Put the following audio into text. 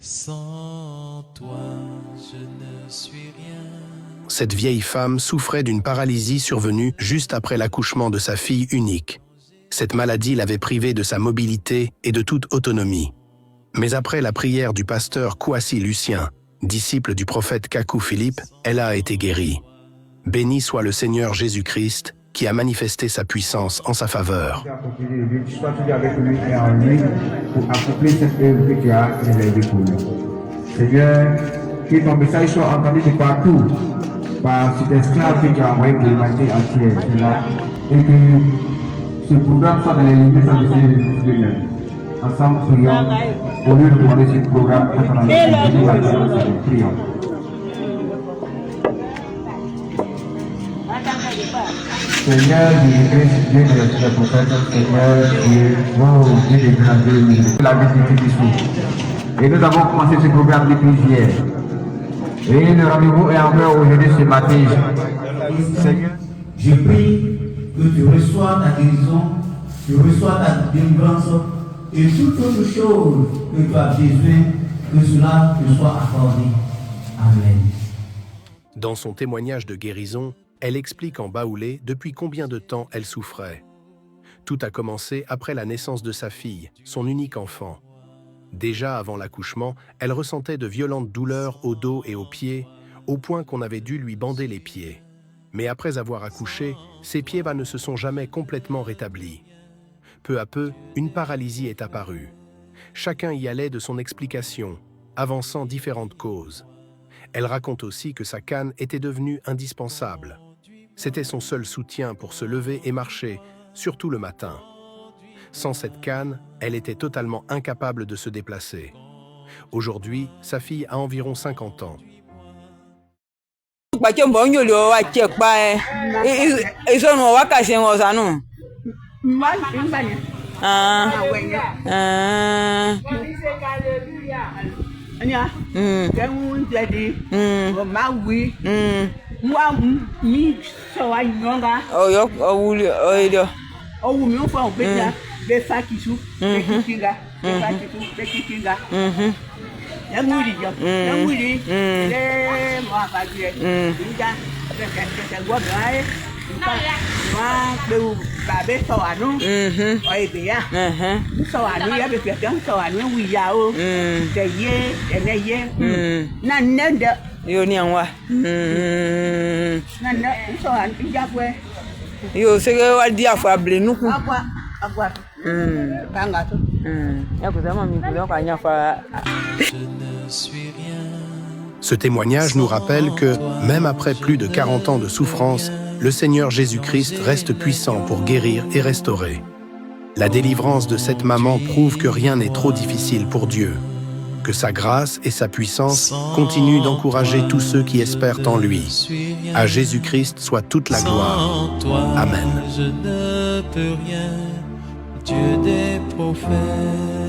Sans toi, je ne suis rien. Cette vieille femme souffrait d'une paralysie survenue juste après l'accouchement de sa fille unique. Cette maladie l'avait privée de sa mobilité et de toute autonomie. Mais après la prière du pasteur Kouassi Lucien, disciple du prophète Kakou Philippe, elle a été guérie. Béni soit le Seigneur Jésus-Christ, qui a manifesté sa puissance en sa faveur. Sois toujours avec lui et en lui pour accomplir cette œuvre que tu as réalisée pour lui. Seigneur, que ton message soit entendu de partout par cet esclave que tu as envoyé pour l'humanité entière. Et que ce programme soit dans les limites de Seigneur. Ensemble, prions. Au lieu de demander ce programme, prions. Seigneur Jésus-Christ, Dieu de la prophète, Seigneur Dieu, Dieu des grands Dieu, la vie ici. Et nous avons commencé ce programme depuis hier. Et le rendez-vous est encore aujourd'hui ce matin. Seigneur, je prie que tu reçois ta guérison, tu reçois ta délivrance et toute autre chose que tu as besoin, que cela te soit accordé. Amen. Dans son témoignage de guérison, elle explique en baoulé depuis combien de temps elle souffrait. Tout a commencé après la naissance de sa fille, son unique enfant. Déjà avant l'accouchement, elle ressentait de violentes douleurs au dos et aux pieds, au point qu'on avait dû lui bander les pieds. Mais après avoir accouché, ses pieds ne se sont jamais complètement rétablis. Peu à peu, une paralysie est apparue. Chacun y allait de son explication, avançant différentes causes. Elle raconte aussi que sa canne était devenue indispensable. C'était son seul soutien pour se lever et marcher, surtout le matin. Sans cette canne, elle était totalement incapable de se déplacer. Aujourd'hui, sa fille a environ 50 ans. Ce témoignage nous rappelle que, même après plus de 40 ans de souffrance, le Seigneur Jésus-Christ reste puissant pour guérir et restaurer. La délivrance de cette maman prouve que rien n'est trop difficile pour Dieu, que sa grâce et sa puissance continuent d'encourager tous ceux qui espèrent en lui. À Jésus-Christ soit toute la gloire. Amen. Je ne peux rien, Dieu des prophètes.